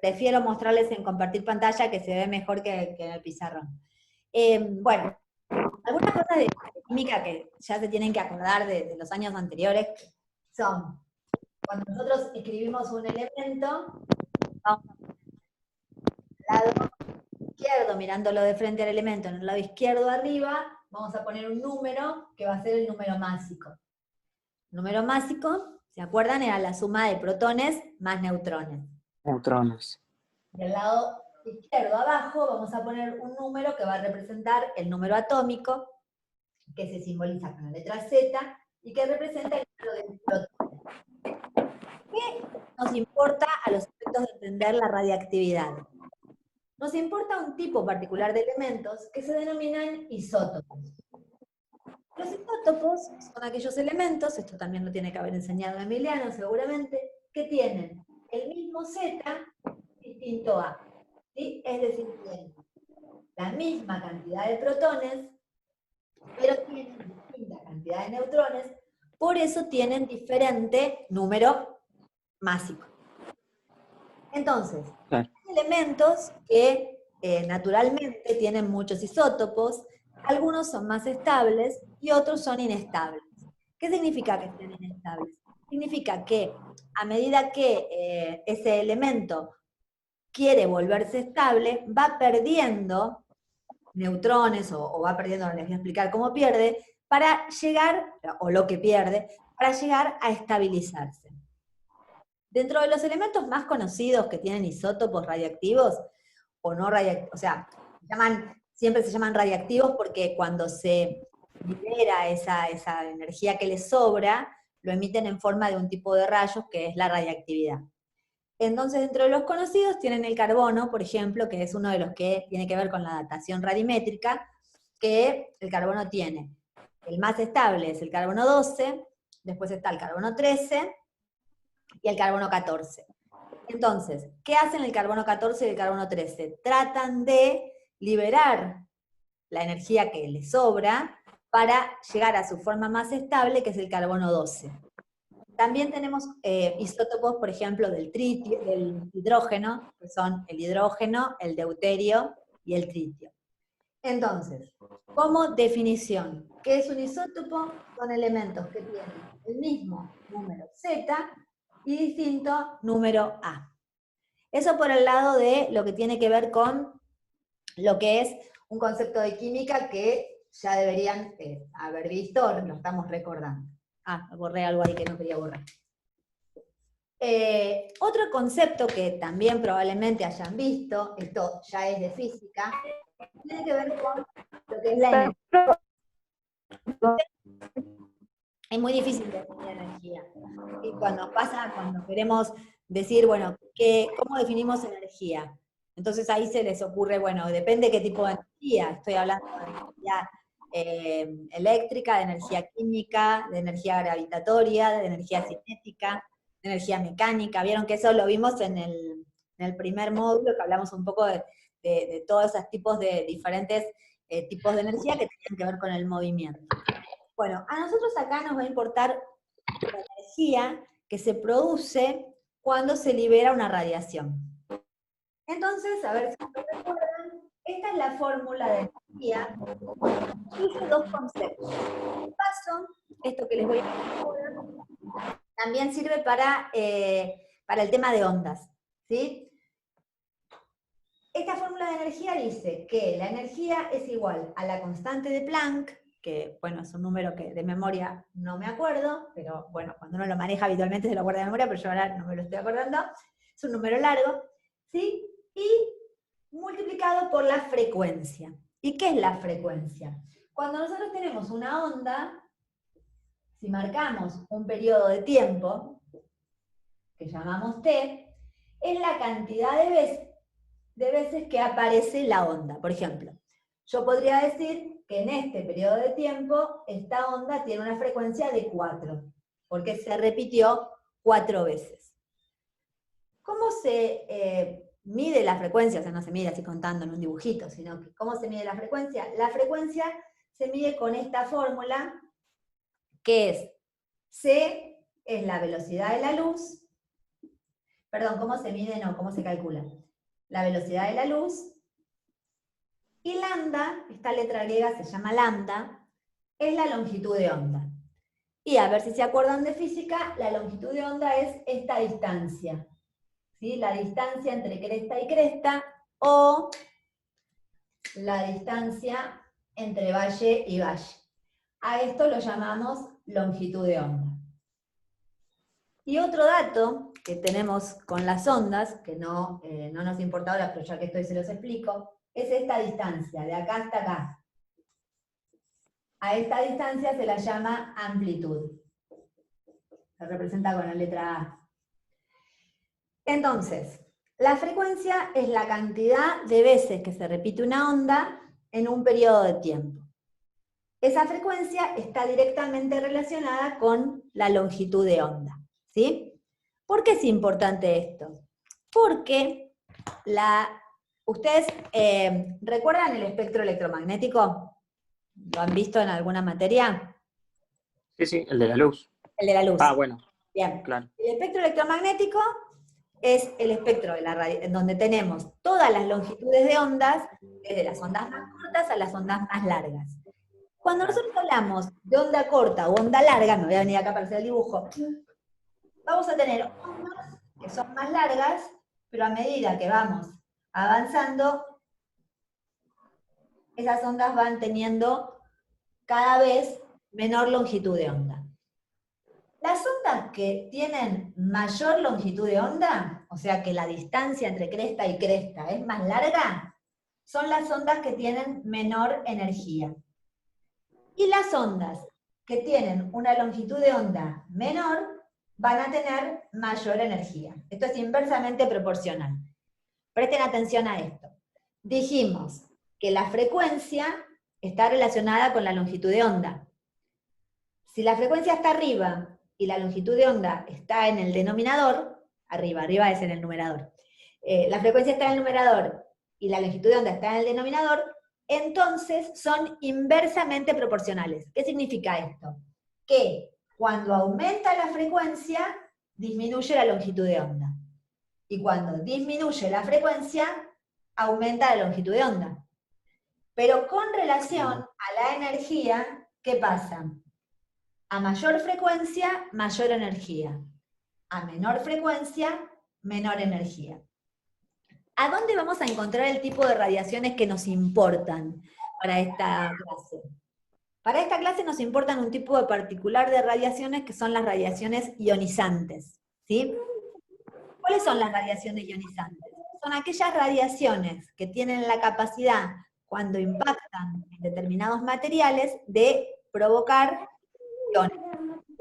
prefiero mostrarles en compartir pantalla, que se ve mejor que en el pizarrón. Bueno, algunas cosas de química que ya se tienen que acordar de los años anteriores son, cuando nosotros escribimos un elemento, vamos al lado izquierdo, mirándolo de frente al elemento, en el lado izquierdo arriba, vamos a poner un número que va a ser el número másico. El número másico, ¿se acuerdan? Era la suma de protones más neutrones. Neutrones. Del lado izquierdo abajo vamos a poner un número que va a representar el número atómico, que se simboliza con la letra Z, y que representa el número de protones. ¿Qué nos importa a los efectos de entender la radiactividad? Nos importa un tipo particular de elementos que se denominan isótopos. Los isótopos son aquellos elementos, esto también lo tiene que haber enseñado Emiliano seguramente, que tienen el mismo Z distinto a. ¿Sí? Es decir, tienen la misma cantidad de protones, pero tienen distinta cantidad de neutrones, por eso tienen diferente número másico. Entonces, hay elementos que naturalmente tienen muchos isótopos, algunos son más estables y otros son inestables. ¿Qué significa que sean inestables? Significa que a medida que ese elemento quiere volverse estable, va perdiendo neutrones o va perdiendo, no les voy a explicar cómo pierde, para llegar, o lo que pierde, para llegar a estabilizarse. Dentro de los elementos más conocidos que tienen isótopos radiactivos, o no radiactivos, o sea, siempre se llaman radiactivos porque cuando se libera esa energía que les sobra, lo emiten en forma de un tipo de rayos que es la radiactividad. Entonces, dentro de los conocidos tienen el carbono, por ejemplo, que es uno de los que tiene que ver con la datación radimétrica, que el carbono tiene. El más estable es el carbono 12, después está el carbono 13 y el carbono 14. Entonces, ¿qué hacen el carbono 14 y el carbono 13? Tratan de liberar la energía que les sobra para llegar a su forma más estable, que es el carbono 12. También tenemos isótopos, por ejemplo, del hidrógeno, que son el hidrógeno, el deuterio y el tritio. Entonces, como definición, ¿qué es un isótopo? Son elementos que tienen el mismo número Z y distinto número A. Eso por el lado de lo que tiene que ver con lo que es un concepto de química que ya deberían haber visto, lo estamos recordando. Borré algo ahí que no quería borrar. Otro concepto que también probablemente hayan visto, esto ya es de física, tiene que ver con lo que es la energía. Es muy difícil definir energía. Y cuando queremos decir, bueno, ¿cómo definimos energía? Entonces ahí se les ocurre, bueno, depende qué tipo de energía. Estoy hablando de energía eléctrica, de energía química, de energía gravitatoria, de energía cinética, de energía mecánica. Vieron que eso lo vimos en el primer módulo, que hablamos un poco de todos esos tipos de diferentes tipos de energía que tenían que ver con el movimiento. Bueno, a nosotros acá nos va a importar la energía que se produce cuando se libera una radiación. Entonces, a ver si me recuerdan, esta es la fórmula de energía, incluye dos conceptos. De paso, esto que les voy a decir ahora, también sirve para el tema de ondas, ¿sí? Esta fórmula de energía dice que la energía es igual a la constante de Planck, que bueno, es un número que de memoria no me acuerdo, pero bueno, cuando uno lo maneja habitualmente se lo acuerda de memoria, pero yo ahora no me lo estoy acordando, es un número largo, ¿sí? Y multiplicado por la frecuencia. ¿Y qué es la frecuencia? Cuando nosotros tenemos una onda, si marcamos un periodo de tiempo, que llamamos T, es la cantidad de veces que aparece la onda. Por ejemplo, yo podría decir que en este periodo de tiempo esta onda tiene una frecuencia de 4, porque se repitió 4 veces. ¿Cómo se mide la frecuencia? O sea, no se mide así contando en un dibujito, sino que ¿cómo se mide la frecuencia? La frecuencia se mide con esta fórmula, que es C es la velocidad de la luz, perdón, ¿cómo se mide? No, ¿cómo se calcula? La velocidad de la luz. Y lambda, esta letra griega se llama lambda, es la longitud de onda. Y a ver si se acuerdan de física, la longitud de onda es esta distancia. ¿Sí? La distancia entre cresta y cresta, o la distancia entre valle y valle. A esto lo llamamos longitud de onda. Y otro dato que tenemos con las ondas, que no nos importa ahora, pero ya que estoy se los explico, es esta distancia, de acá hasta acá. A esta distancia se la llama amplitud. Se representa con la letra A. Entonces, la frecuencia es la cantidad de veces que se repite una onda en un periodo de tiempo. Esa frecuencia está directamente relacionada con la longitud de onda, ¿sí? ¿Por qué es importante esto? Porque ¿ustedes recuerdan el espectro electromagnético? ¿Lo han visto en alguna materia? Sí, sí, el de la luz. El de la luz. Ah, bueno. Bien. Claro. El espectro electromagnético es el espectro en donde tenemos todas las longitudes de ondas, desde las ondas más cortas a las ondas más largas. Cuando nosotros hablamos de onda corta o onda larga, me voy a venir acá para hacer el dibujo, vamos a tener ondas que son más largas, pero a medida que vamos avanzando, esas ondas van teniendo cada vez menor longitud de onda. Las ondas que tienen mayor longitud de onda, o sea que la distancia entre cresta y cresta es más larga, son las ondas que tienen menor energía. Y las ondas que tienen una longitud de onda menor van a tener mayor energía. Esto es inversamente proporcional. Presten atención a esto. Dijimos que la frecuencia está relacionada con la longitud de onda. Si la frecuencia está arriba y la longitud de onda está en el denominador, arriba es en el numerador, la frecuencia está en el numerador y la longitud de onda está en el denominador, entonces son inversamente proporcionales. ¿Qué significa esto? Que cuando aumenta la frecuencia, disminuye la longitud de onda. Y cuando disminuye la frecuencia, aumenta la longitud de onda. Pero con relación a la energía, ¿qué pasa? A mayor frecuencia, mayor energía. A menor frecuencia, menor energía. ¿A dónde vamos a encontrar el tipo de radiaciones que nos importan para esta clase? Para esta clase nos importan un tipo de particular de radiaciones que son las radiaciones ionizantes, ¿sí? ¿Cuáles son las radiaciones ionizantes? Son aquellas radiaciones que tienen la capacidad, cuando impactan en determinados materiales, de provocar iones,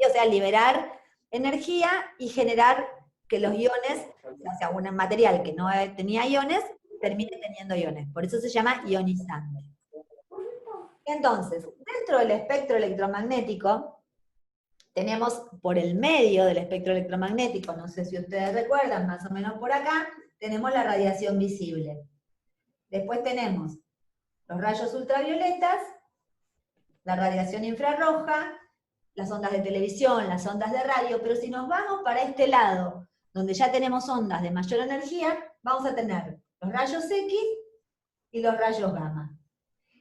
o sea, liberar energía y generar que los iones, o sea, un material que no tenía iones, termine teniendo iones. Por eso se llama ionizante. Entonces, dentro del espectro electromagnético, tenemos por el medio del espectro electromagnético, no sé si ustedes recuerdan, más o menos por acá, tenemos la radiación visible. Después tenemos los rayos ultravioletas, la radiación infrarroja, las ondas de televisión, las ondas de radio, pero si nos vamos para este lado, donde ya tenemos ondas de mayor energía, vamos a tener los rayos X y los rayos gamma.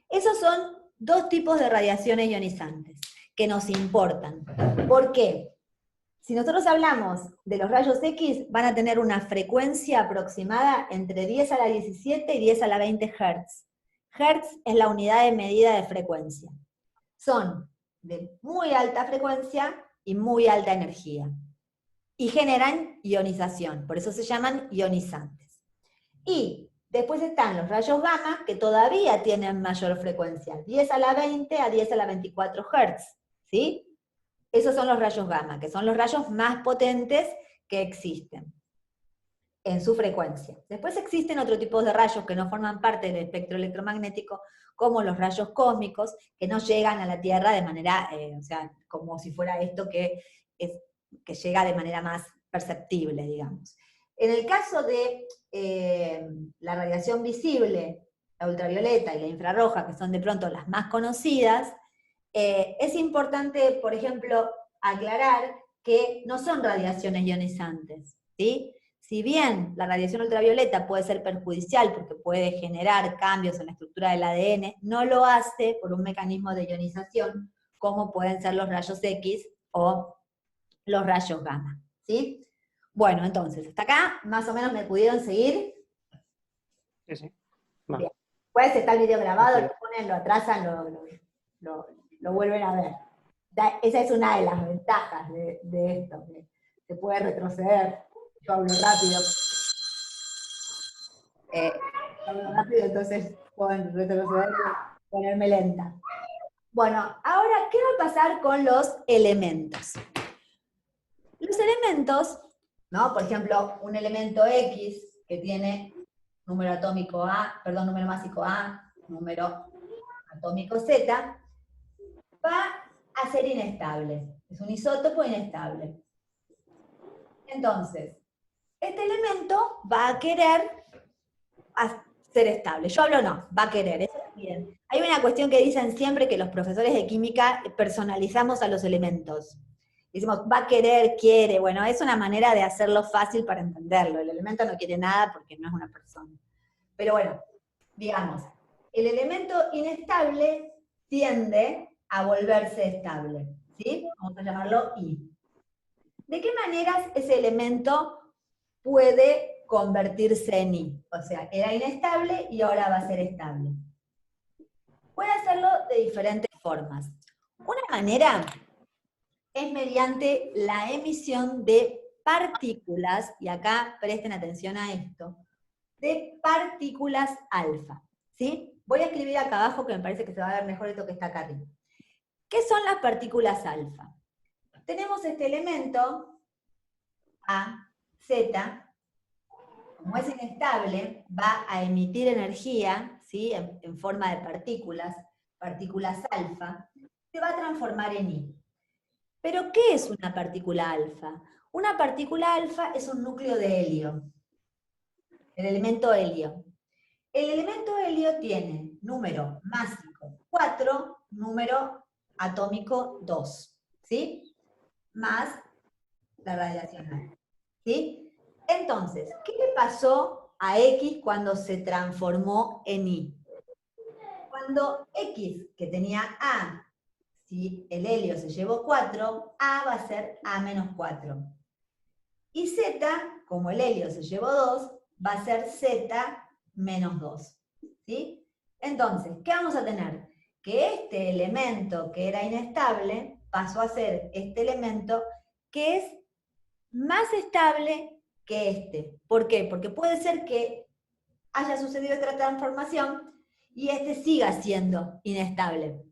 Esos son dos tipos de radiaciones ionizantes que nos importan. ¿Por qué? Si nosotros hablamos de los rayos X, van a tener una frecuencia aproximada entre 10 a la 17 y 10 a la 20 Hz. Hertz es la unidad de medida de frecuencia. Son de muy alta frecuencia y muy alta energía. Y generan ionización, por eso se llaman ionizantes. Y después están los rayos gamma, que todavía tienen mayor frecuencia, 10 a la 20 a 10 a la 24 Hz, ¿sí? Esos son los rayos gamma, que son los rayos más potentes que existen en su frecuencia. Después existen otros tipos de rayos que no forman parte del espectro electromagnético, como los rayos cósmicos, que no llegan a la Tierra de manera, o sea, como si fuera esto que llega de manera más perceptible, digamos. En el caso de la radiación visible, la ultravioleta y la infrarroja, que son de pronto las más conocidas, es importante, por ejemplo, aclarar que no son radiaciones ionizantes, ¿sí? si bien la radiación ultravioleta puede ser perjudicial porque puede generar cambios en la estructura del ADN, no lo hace por un mecanismo de ionización, como pueden ser los rayos X o los rayos gamma, ¿sí? Bueno, entonces, hasta acá más o menos me pudieron seguir. Sí, sí. Va. Bien. Después está el video grabado, Sí. lo ponen, lo atrasan, lo vuelven a ver. Esa es una de las ventajas de esto, que se puede retroceder. Yo hablo rápido. Hablo rápido, entonces pueden retroceder y ponerme lenta. Bueno, ahora, ¿qué va a pasar con los elementos? Los elementos, ¿no? Por ejemplo, un elemento X que tiene número atómico A, perdón, número másico A, número atómico Z, va a ser inestable. Es un isótopo inestable. Entonces, este elemento va a querer ser estable. Yo hablo no, va a querer, eso es bien. Hay una cuestión que dicen siempre que los profesores de química personalizamos a los elementos. Decimos, va a querer, quiere, bueno, es una manera de hacerlo fácil para entenderlo. El elemento no quiere nada porque no es una persona. Pero bueno, digamos, el elemento inestable tiende a volverse estable, ¿sí? Vamos a llamarlo I. ¿De qué maneras ese elemento puede convertirse en I? O sea, era inestable y ahora va a ser estable. Puede hacerlo de diferentes formas. Una manera es mediante la emisión de partículas, y acá presten atención a esto, de partículas alfa, ¿sí? Voy a escribir acá abajo que me parece que se va a ver mejor esto que está acá arriba. ¿Qué son las partículas alfa? Tenemos este elemento, A, Z, como es inestable, va a emitir energía, ¿sí? en forma de partículas alfa, se va a transformar en I. ¿Pero qué es una partícula alfa? Una partícula alfa es un núcleo de helio, el elemento helio. El elemento helio tiene número másico 4, número atómico 2, ¿sí? Más la radiación alfa, ¿sí? Entonces, ¿qué le pasó a X cuando se transformó en Y? Cuando X, que tenía A, si el helio se llevó 4, A va a ser A menos 4. Y Z, como el helio se llevó 2, va a ser Z menos 2. ¿Sí? Entonces, ¿qué vamos a tener? Que este elemento que era inestable pasó a ser este elemento que es más estable que este. ¿Por qué? Porque puede ser que haya sucedido otra transformación y este siga siendo inestable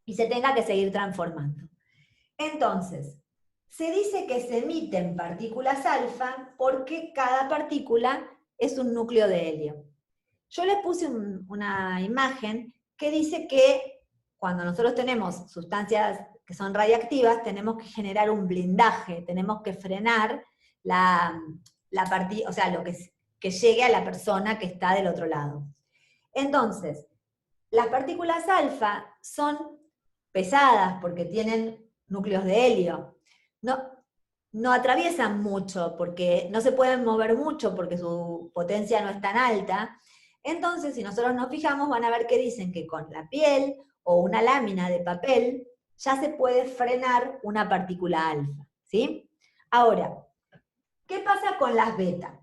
y se tenga que seguir transformando. Entonces, se dice que se emiten partículas alfa porque cada partícula es un núcleo de helio. Yo les puse una imagen que dice que cuando nosotros tenemos sustancias que son radiactivas, tenemos que generar un blindaje, tenemos que frenar o sea, lo que llegue a la persona que está del otro lado. Entonces, las partículas alfa son pesadas porque tienen núcleos de helio. No atraviesan mucho porque no se pueden mover mucho porque su potencia no es tan alta. Entonces, si nosotros nos fijamos, van a ver que dicen que con la piel o una lámina de papel ya se puede frenar una partícula alfa, ¿sí? Ahora, ¿qué pasa con las beta?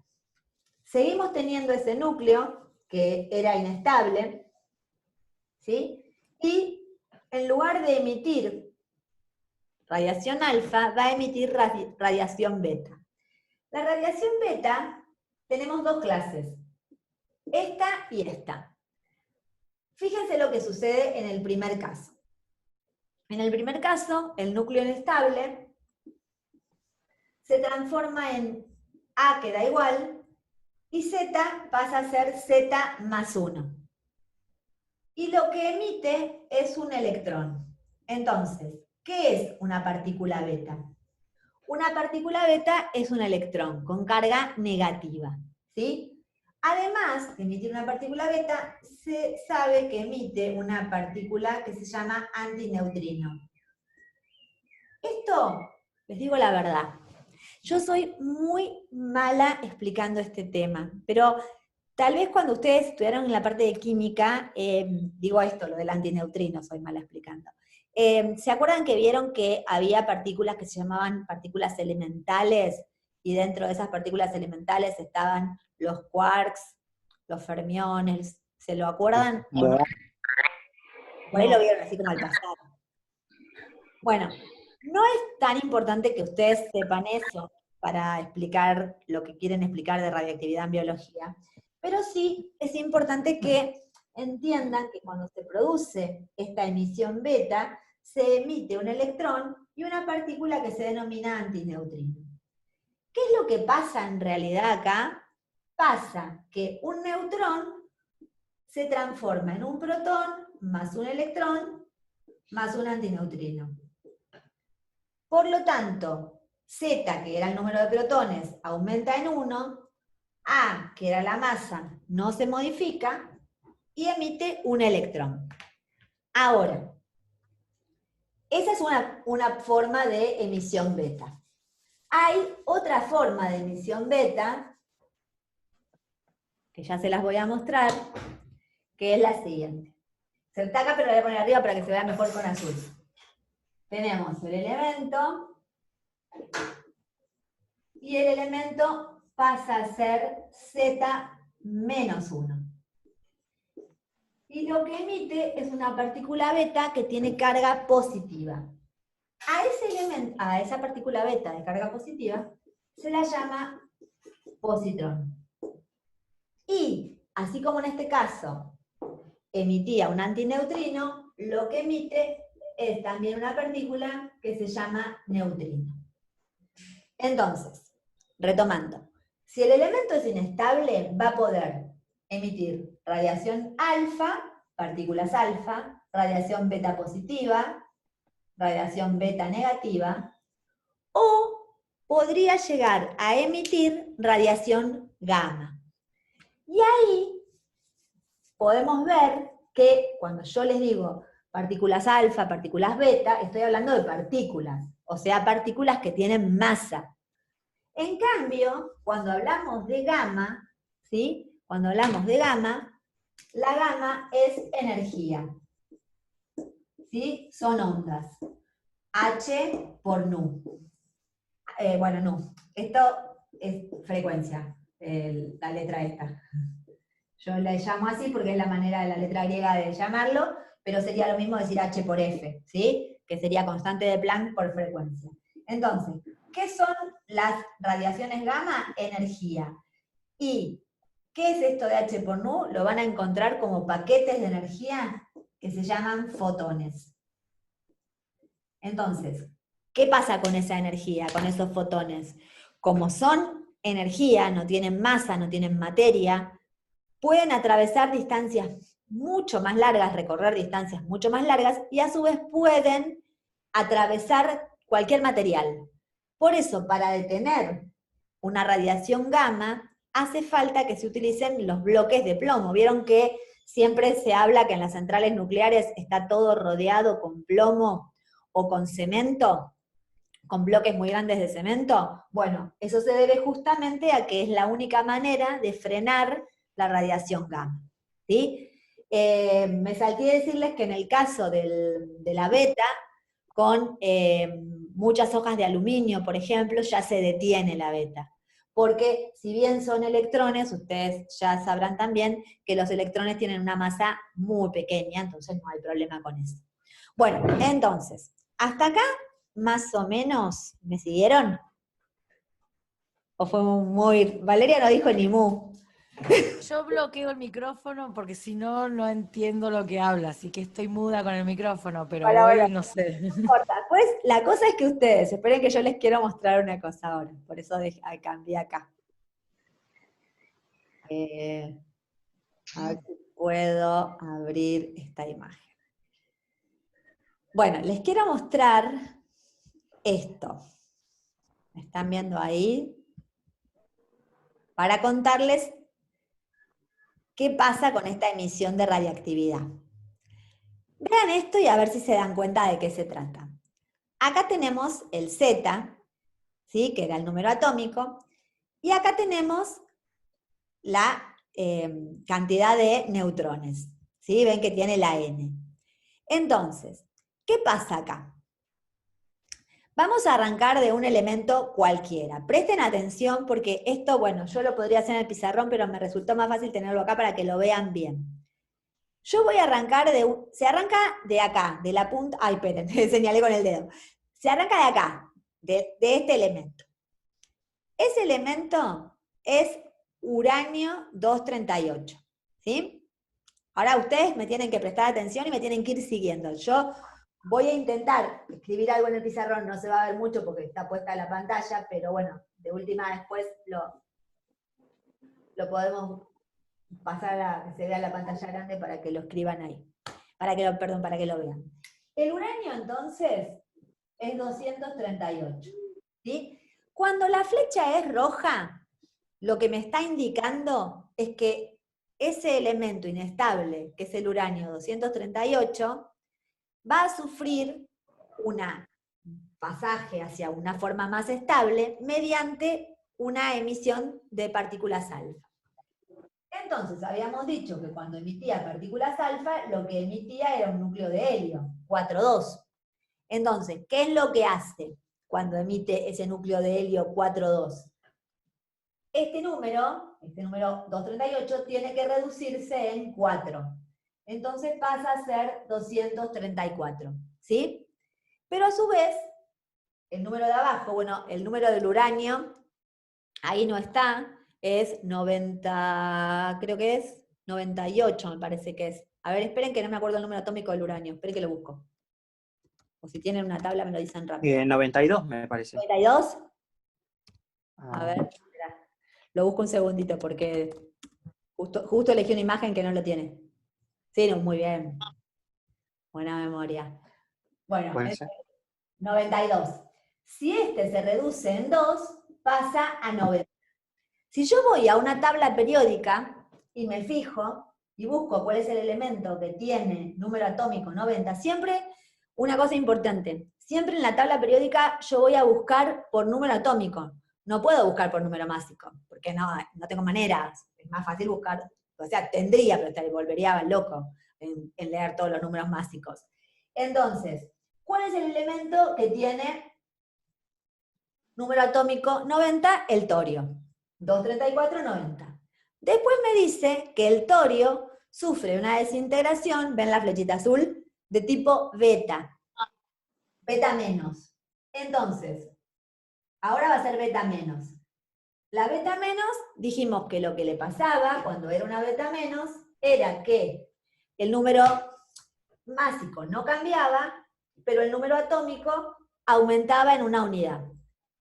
Seguimos teniendo ese núcleo que era inestable, ¿sí? Y en lugar de emitir radiación alfa, va a emitir radiación beta. La radiación beta tenemos dos clases, esta y esta. Fíjense lo que sucede en el primer caso. En el primer caso, el núcleo inestable se transforma en A que da igual, y Z pasa a ser Z más 1. Y lo que emite es un electrón. Entonces, ¿qué es una partícula beta? Una partícula beta es un electrón con carga negativa, ¿sí? Además de emitir una partícula beta, se sabe que emite una partícula que se llama antineutrino. Esto, les digo la verdad, Yo soy muy mala explicando este tema, pero tal vez cuando ustedes estudiaron en la parte de química, digo esto, lo del antineutrino, soy mala explicando. ¿Se acuerdan que vieron que había partículas que se llamaban partículas elementales? Y dentro de esas partículas elementales estaban los quarks, los fermiones, ¿se lo acuerdan? No. Por ahí lo vieron así como al pasado. Bueno, no es tan importante que ustedes sepan eso para explicar lo que quieren explicar de radioactividad en biología, pero sí es importante que entiendan que cuando se produce esta emisión beta, se emite un electrón y una partícula que se denomina antineutrino. ¿Qué es lo que pasa en realidad acá? Pasa que un neutrón se transforma en un protón más un electrón más un antineutrino. Por lo tanto, Z, que era el número de protones, aumenta en 1, A, que era la masa, no se modifica y emite un electrón. Ahora, esa es una forma de emisión beta. Hay otra forma de emisión beta, que ya se las voy a mostrar, que es la siguiente. Se está acá, pero la voy a poner arriba para que se vea mejor con azul. Tenemos el elemento, y el elemento pasa a ser Z menos 1. Y lo que emite es una partícula beta que tiene carga positiva. A esa partícula beta de carga positiva se la llama positrón. Y, así como en este caso emitía un antineutrino, lo que emite es también una partícula que se llama neutrino. Entonces, retomando, si el elemento es inestable, va a poder emitir radiación alfa, partículas alfa, radiación beta positiva, radiación beta negativa, o podría llegar a emitir radiación gamma. Y ahí podemos ver que cuando yo les digo partículas alfa, partículas beta, estoy hablando de partículas, o sea, partículas que tienen masa. En cambio, cuando hablamos de gamma, ¿sí? Cuando hablamos de gamma, la gamma es energía, ¿sí? Son ondas. H por nu. Bueno, nu. Esto es frecuencia, la letra esta. Yo la llamo así porque es la manera de la letra griega de llamarlo, pero sería lo mismo decir H por F, ¿sí? Que sería constante de Planck por frecuencia. Entonces, ¿qué son las radiaciones gamma? Energía. ¿Y qué es esto de H por nu? Lo van a encontrar como paquetes de energía que se llaman fotones. Entonces, ¿qué pasa con esa energía, con esos fotones? Como son energía, no tienen masa, no tienen materia, pueden atravesar distancias mucho más largas, recorrer distancias mucho más largas, y a su vez pueden atravesar cualquier material. Por eso, para detener una radiación gamma, hace falta que se utilicen los bloques de plomo. ¿Vieron que siempre se habla que en las centrales nucleares está todo rodeado con plomo o con cemento, con bloques muy grandes de cemento? Bueno, eso se debe justamente a que es la única manera de frenar la radiación gamma, ¿sí? Me salté decirles que en el caso de la beta, con muchas hojas de aluminio, por ejemplo, ya se detiene la beta. Porque si bien son electrones, ustedes ya sabrán también que los electrones tienen una masa muy pequeña, entonces no hay problema con eso. Bueno, entonces, hasta acá, más o menos, ¿me siguieron? ¿O fue muy... Valeria no dijo ni mu? Yo bloqueo el micrófono porque si no, no entiendo lo que habla, así que estoy muda con el micrófono, pero hoy no sé. No importa. Pues la cosa es que ustedes, esperen que yo les quiero mostrar una cosa ahora, por eso cambié acá. A ver si puedo abrir esta imagen. Bueno, les quiero mostrar esto. ¿Me están viendo ahí? Para contarles qué pasa con esta emisión de radiactividad. Vean esto y a ver si se dan cuenta de qué se trata. Acá tenemos el Z, ¿sí? Que era el número atómico, y acá tenemos la cantidad de neutrones, ¿sí? Ven que tiene la N. Entonces, ¿qué pasa acá? Vamos a arrancar de un elemento cualquiera. Presten atención porque esto, bueno, yo lo podría hacer en el pizarrón, pero me resultó más fácil tenerlo acá para que lo vean bien. Yo voy a arrancar se arranca de acá, de la punta, ay, esperen, señalé con el dedo. Se arranca de acá, de este elemento. Ese elemento es uranio 238, ¿sí? Ahora ustedes me tienen que prestar atención y me tienen que ir siguiendo. Yo voy a intentar escribir algo en el pizarrón, no se va a ver mucho porque está puesta la pantalla, pero bueno, de última después lo podemos pasar a que se vea la pantalla grande para que lo escriban ahí. Para que lo vean. El uranio entonces es 238, ¿sí? Cuando la flecha es roja, lo que me está indicando es que ese elemento inestable, que es el uranio 238, va a sufrir un pasaje hacia una forma más estable mediante una emisión de partículas alfa. Entonces, habíamos dicho que cuando emitía partículas alfa, lo que emitía era un núcleo de helio, 4,2. Entonces, ¿qué es lo que hace cuando emite ese núcleo de helio 4,2? Este número 238, tiene que reducirse en 4. Entonces pasa a ser 234, ¿sí? Pero a su vez, el número de abajo, bueno, el número del uranio, ahí no está, es 90, creo que es 98, me parece que es. A ver, esperen que no me acuerdo el número atómico del uranio, esperen que lo busco. O si tienen una tabla me lo dicen rápido. 92 me parece. ¿92? A ver, espera. Lo busco un segundito porque justo elegí una imagen que no lo tiene. Sí, no, muy bien. Buena memoria. Bueno, 92. Si este se reduce en 2, pasa a 90. Si yo voy a una tabla periódica y me fijo y busco cuál es el elemento que tiene número atómico 90, siempre, una cosa importante, siempre en la tabla periódica yo voy a buscar por número atómico. No puedo buscar por número másico, porque no tengo manera. Es más fácil buscar, o sea, tendría, pero te volvería loco en leer todos los números másicos. Entonces, ¿cuál es el elemento que tiene número atómico 90? El torio. 234, 90. Después me dice que el torio sufre una desintegración, ven la flechita azul, de tipo beta. Beta menos. Entonces, ahora va a ser beta menos. La beta menos, dijimos que lo que le pasaba cuando era una beta menos, era que el número másico no cambiaba, pero el número atómico aumentaba en una unidad.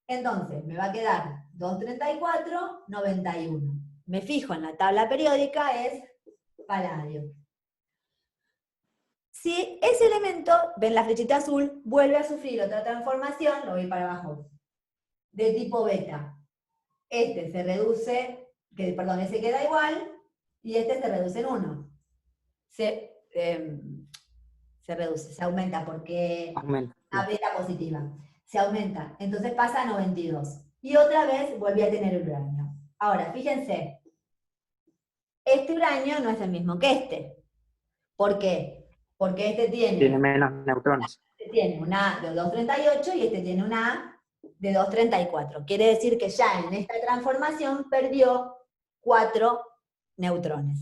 Entonces, me va a quedar 234, 91. Me fijo en la tabla periódica, es paladio. Si ese elemento, ven la flechita azul, vuelve a sufrir otra transformación, lo voy para abajo, de tipo beta. Este se reduce, ese queda igual, y este se reduce en 1. Se reduce, se aumenta porque a beta positiva. Se aumenta, entonces pasa a 92. Y otra vez volví a tener uranio. Ahora, fíjense, este uranio no es el mismo que este. ¿Por qué? Porque este tiene menos neutrones. Este tiene una A de 238 y este tiene una A de 234. Quiere decir que ya en esta transformación perdió 4 neutrones.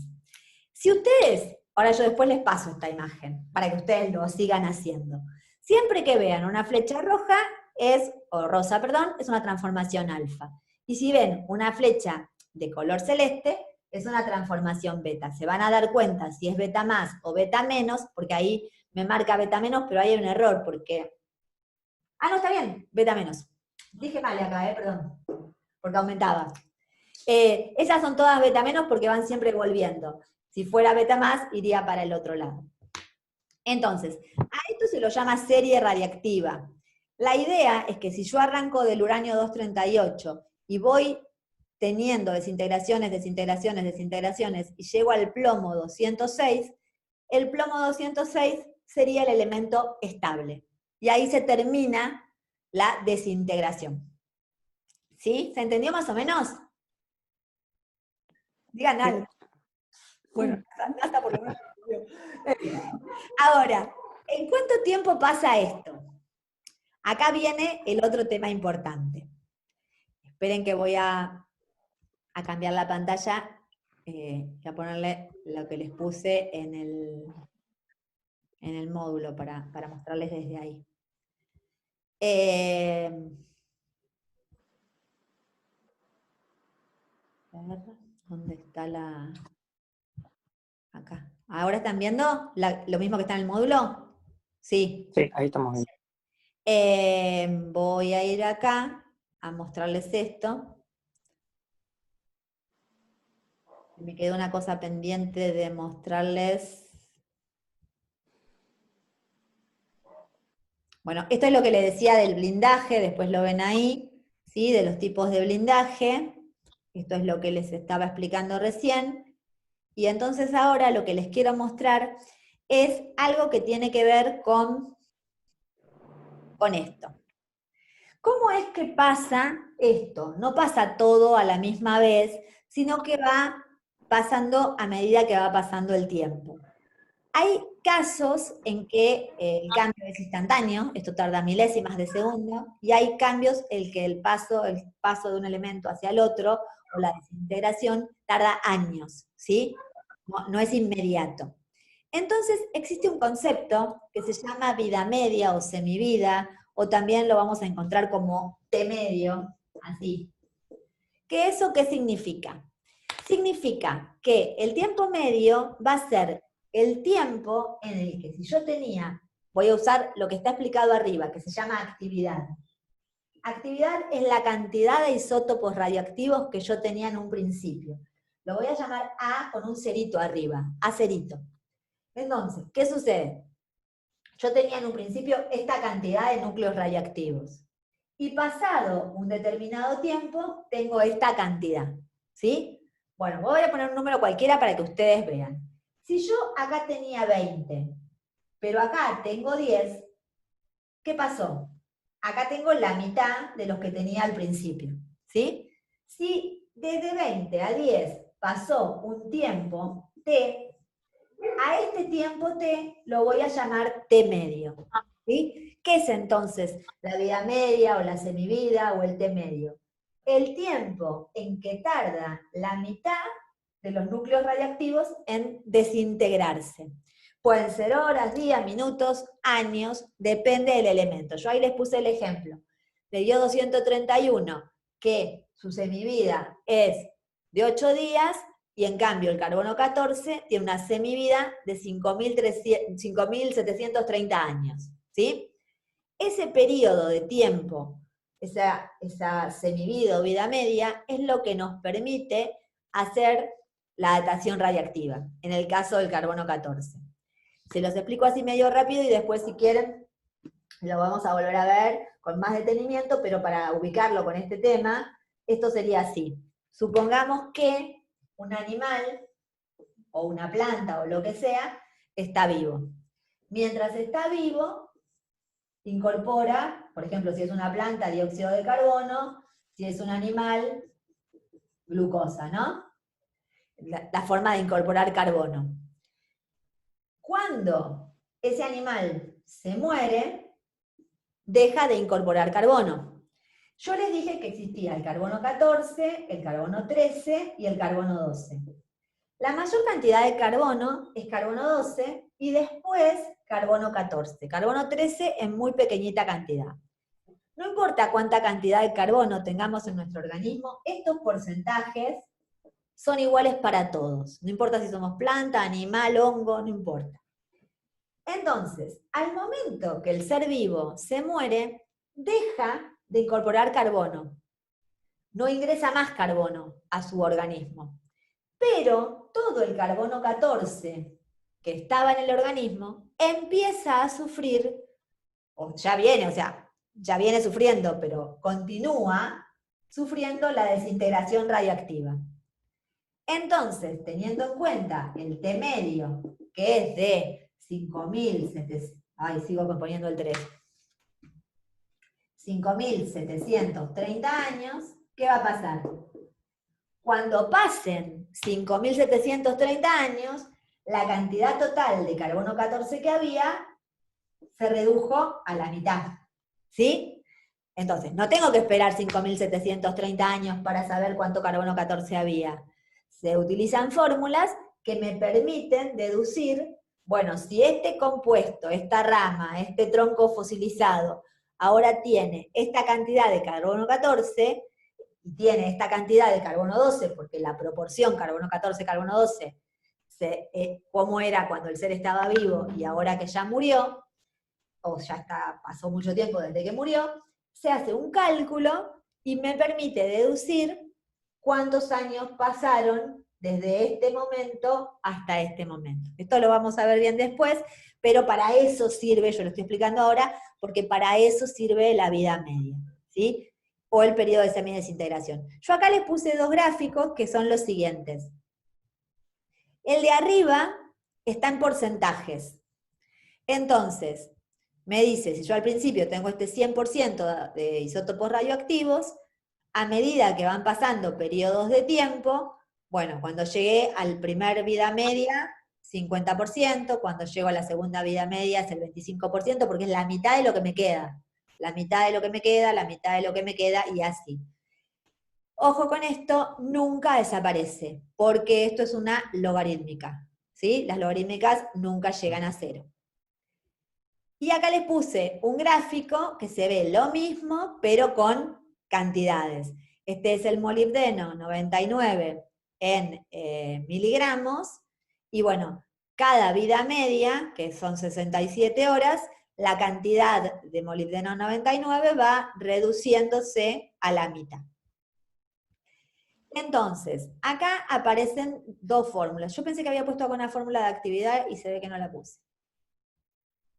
Si ustedes, ahora yo después les paso esta imagen, para que ustedes lo sigan haciendo. Siempre que vean una flecha roja, o rosa, perdón, es una transformación alfa. Y si ven una flecha de color celeste, es una transformación beta. Se van a dar cuenta si es beta más o beta menos, porque ahí me marca beta menos, pero ahí hay un error, porque... Ah, no, está bien, beta menos. Dije mal acá, perdón, porque aumentaba. Esas son todas beta menos porque van siempre volviendo. Si fuera beta más, iría para el otro lado. Entonces, a esto se lo llama serie radiactiva. La idea es que si yo arranco del uranio 238 y voy teniendo desintegraciones, desintegraciones, desintegraciones, y llego al plomo 206, el plomo 206 sería el elemento estable. Y ahí se termina la desintegración. ¿Sí? ¿Se entendió más o menos? Digan algo. Bueno, hasta por lo menos. Ahora, ¿en cuánto tiempo pasa esto? Acá viene el otro tema importante. Esperen que voy a cambiar la pantalla y a ponerle lo que les puse en el módulo para mostrarles desde ahí. A ver, ¿dónde está la...? Acá. ¿Ahora están viendo lo mismo que está en el módulo? Sí. Sí, ahí estamos viendo. Voy a ir acá a mostrarles esto. Me quedó una cosa pendiente de mostrarles. Bueno, esto es lo que le decía del blindaje, después lo ven ahí, ¿sí? De los tipos de blindaje. Esto es lo que les estaba explicando recién. Y entonces ahora lo que les quiero mostrar es algo que tiene que ver con esto. ¿Cómo es que pasa esto? No pasa todo a la misma vez, sino que va pasando a medida que va pasando el tiempo. Hay casos en que el cambio es instantáneo, esto tarda milésimas de segundo, y hay cambios en que el paso de un elemento hacia el otro, o la desintegración, tarda años, ¿sí? No es inmediato. Entonces existe un concepto que se llama vida media o semivida, o también lo vamos a encontrar como T medio, así. ¿Qué eso qué significa? Significa que el tiempo medio va a ser el tiempo en el que si yo tenía, voy a usar lo que está explicado arriba, que se llama actividad. Actividad es la cantidad de isótopos radioactivos que yo tenía en un principio. Lo voy a llamar A con un cerito arriba, A cerito. Entonces, ¿qué sucede? Yo tenía en un principio esta cantidad de núcleos radiactivos. Y pasado un determinado tiempo, tengo esta cantidad. ¿Sí? Bueno, voy a poner un número cualquiera para que ustedes vean. Si yo acá tenía 20, pero acá tengo 10, ¿qué pasó? Acá tengo la mitad de los que tenía al principio. ¿Sí? Si desde 20 a 10 pasó un tiempo T, a este tiempo T lo voy a llamar T medio. ¿Sí? ¿Qué es entonces la vida media o la semivida o el T medio? El tiempo en que tarda la mitad de los núcleos radiactivos en desintegrarse. Pueden ser horas, días, minutos, años, depende del elemento. Yo ahí les puse el ejemplo de iodo 131, que su semivida es de 8 días, y en cambio el carbono 14 tiene una semivida de 5.730 años. ¿Sí? Ese periodo de tiempo, esa semivida o vida media, es lo que nos permite hacer la datación radiactiva, en el caso del carbono 14. Se los explico así medio rápido y después, si quieren, lo vamos a volver a ver con más detenimiento, pero para ubicarlo con este tema, esto sería así. Supongamos que un animal, o una planta, o lo que sea, está vivo. Mientras está vivo, incorpora, por ejemplo, si es una planta, dióxido de carbono, si es un animal, glucosa, ¿no? La forma de incorporar carbono. Cuando ese animal se muere, deja de incorporar carbono. Yo les dije que existía el carbono 14, el carbono 13 y el carbono 12. La mayor cantidad de carbono es carbono 12 y después carbono 14. Carbono 13 en muy pequeñita cantidad. No importa cuánta cantidad de carbono tengamos en nuestro organismo, estos porcentajes son iguales para todos. No importa si somos planta, animal, hongo, no importa. Entonces, al momento que el ser vivo se muere, deja de incorporar carbono. No ingresa más carbono a su organismo. Pero todo el carbono 14 que estaba en el organismo empieza a sufrir, o ya viene sufriendo, pero continúa sufriendo la desintegración radiactiva. Entonces, teniendo en cuenta el T medio, que es de 5.700, sigo componiendo el 3, 5.730 años, ¿qué va a pasar? Cuando pasen 5.730 años, la cantidad total de carbono 14 que había se redujo a la mitad, ¿sí? Entonces, no tengo que esperar 5.730 años para saber cuánto carbono 14 había. Se utilizan fórmulas que me permiten deducir, bueno, si este compuesto, esta rama, este tronco fosilizado, ahora tiene esta cantidad de carbono 14, y tiene esta cantidad de carbono 12, porque la proporción carbono 14, carbono 12, cómo era cuando el ser estaba vivo y ahora que ya murió, o ya está, pasó mucho tiempo desde que murió, se hace un cálculo y me permite deducir cuántos años pasaron desde este momento hasta este momento. Esto lo vamos a ver bien después, pero para eso sirve, yo lo estoy explicando ahora, porque para eso sirve la vida media, ¿sí? O el periodo de semidesintegración. Yo acá les puse dos gráficos que son los siguientes. El de arriba está en porcentajes. Entonces, me dice, si yo al principio tengo este 100% de isótopos radioactivos, a medida que van pasando periodos de tiempo, bueno, cuando llegué al primer vida media, 50%, cuando llego a la segunda vida media es el 25%, porque es la mitad de lo que me queda. La mitad de lo que me queda, la mitad de lo que me queda, y así. Ojo con esto, nunca desaparece, porque esto es una logarítmica, ¿sí? Las logarítmicas nunca llegan a cero. Y acá les puse un gráfico que se ve lo mismo, pero con cantidades. Este es el molibdeno 99 en miligramos, y bueno, cada vida media, que son 67 horas, la cantidad de molibdeno 99 va reduciéndose a la mitad. Entonces, acá aparecen dos fórmulas. Yo pensé que había puesto acá una fórmula de actividad y se ve que no la puse.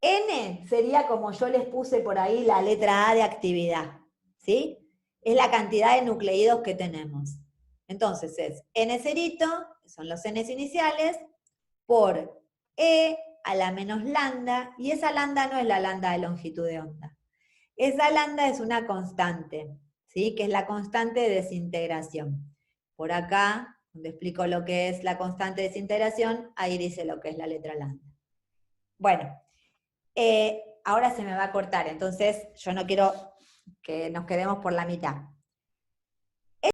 N sería como yo les puse por ahí la letra A de actividad, ¿sí? Es la cantidad de nucleídos que tenemos. Entonces es N cerito, que son los N iniciales, por E a la menos lambda, y esa lambda no es la lambda de longitud de onda. Esa lambda es una constante, ¿sí? Que es la constante de desintegración. Por acá, donde explico lo que es la constante de desintegración, ahí dice lo que es la letra lambda. Bueno, ahora se me va a cortar, entonces yo no quiero que nos quedemos por la mitad.